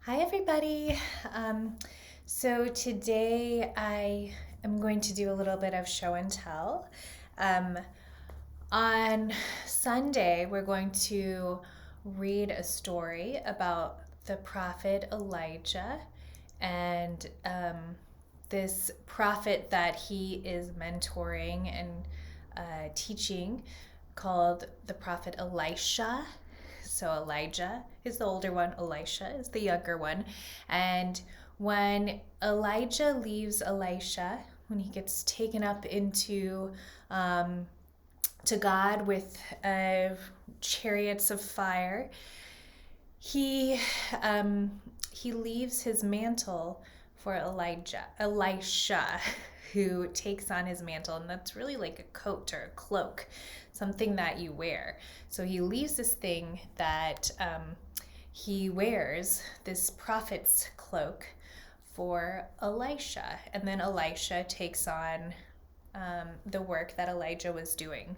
Hi, everybody. So today I am going to do a little bit of show and tell. Um, on Sunday, we're going to read a story about the prophet Elijah and this prophet that he is mentoring and teaching called the prophet Elisha. So Elijah is the older one, Elisha is the younger one. And when Elijah leaves Elisha, when he gets taken up into to God with chariots of fire, he he leaves his mantle for Elisha, who takes on his mantle, and that's really like a coat or a cloak, something that you wear. So he leaves this thing that he wears, this prophet's cloak, for Elisha, and then Elisha takes on the work that Elijah was doing.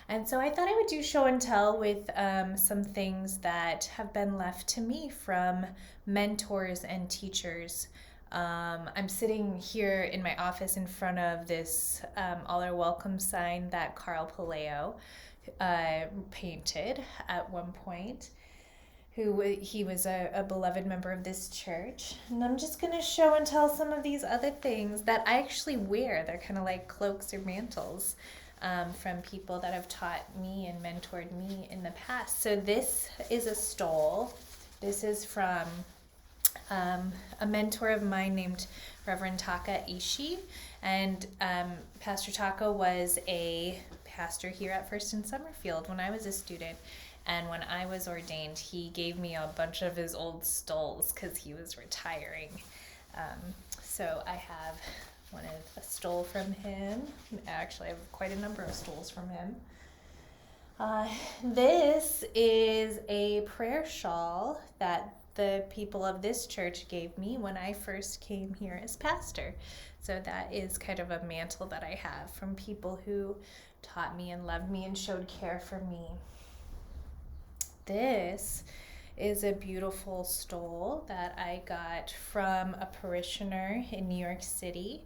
And so I thought I would do show and tell with some things that have been left to me from mentors and teachers. I'm sitting here in my office in front of this All Are Welcome sign that Carl Paleo painted at one point. He was a beloved member of this church. And I'm just going to show and tell some of these other things that I actually wear. They're kind of like cloaks or mantles from people that have taught me and mentored me in the past. So this is a stole. This is from a mentor of mine named Reverend Taka Ishii. And Pastor Taka was a pastor here at First in Summerfield when I was a student. And when I was ordained, he gave me a bunch of his old stoles because he was retiring. So I have a stole from him. Actually, I have quite a number of stoles from him. This is a prayer shawl that the people of this church gave me when I first came here as pastor. So that is kind of a mantle that I have from people who taught me and loved me and showed care for me. This is a beautiful stole that I got from a parishioner in New York City.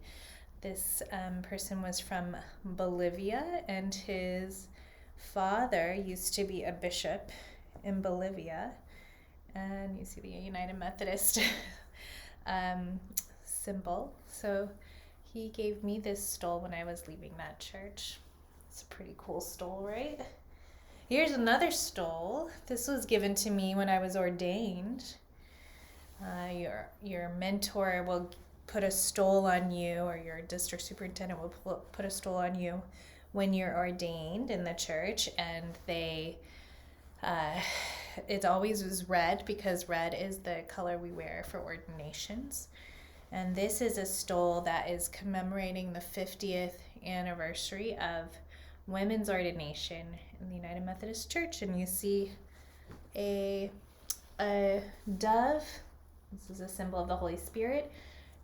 This person was from Bolivia, and his father used to be a bishop in Bolivia. And you see the United Methodist symbol. So he gave me this stole when I was leaving that church. It's a pretty cool stole, right? Here's another stole. This was given to me when I was ordained. Your mentor will put a stole on you, or your district superintendent will put a stole on you when you're ordained in the church, and it always was red because red is the color we wear for ordinations. And this is a stole that is commemorating the 50th anniversary of women's ordination in the United Methodist Church. And you see a dove. This is a symbol of the Holy Spirit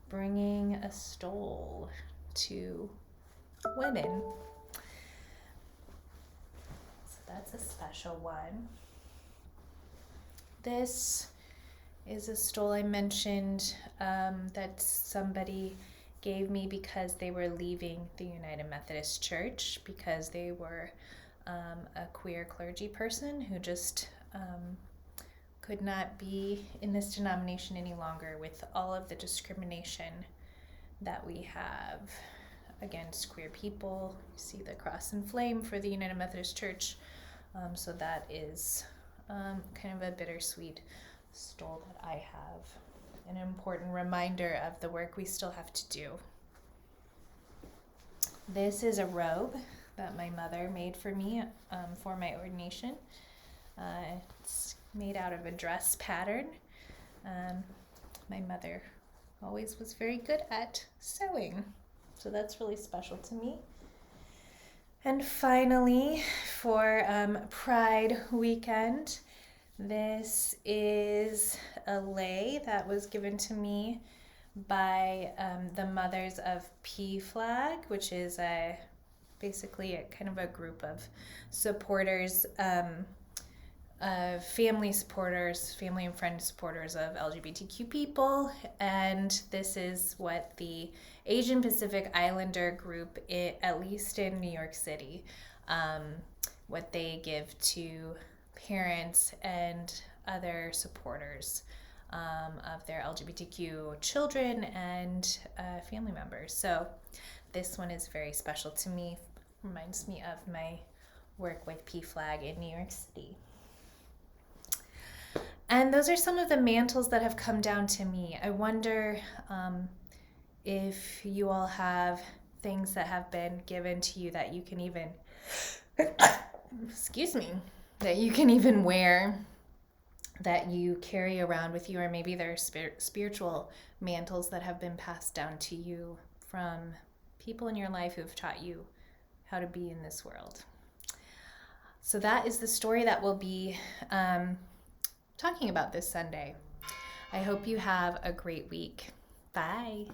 bringing a stole to women. So that's a special one. This is a stole I mentioned that somebody gave me because they were leaving the United Methodist Church because they were a queer clergy person who just could not be in this denomination any longer with all of the discrimination that we have against queer people. You see the cross and flame for the United Methodist Church. So that is kind of a bittersweet stole that I have. An important reminder of the work we still have to do. This is a robe that my mother made for me for my ordination. It's made out of a dress pattern. My mother always was very good at sewing, so that's really special to me. And finally, for Pride weekend, this is a lei that was given to me by the Mothers of PFLAG, which is basically a kind of a group of supporters family supporters, family and friend supporters of LGBTQ people, and this is what the Asian Pacific Islander group, at least in New York City, what they give to parents and other supporters of their LGBTQ children and family members. So this one is very special to me. Reminds me of my work with PFLAG in New York City. And those are some of the mantles that have come down to me. I wonder if you all have things that have been given to you that you can even, excuse me, that you can even wear, that you carry around with you, or maybe there are spiritual mantles that have been passed down to you from people in your life who have taught you how to be in this world. So that is the story that we'll be talking about this Sunday. I hope you have a great week. Bye.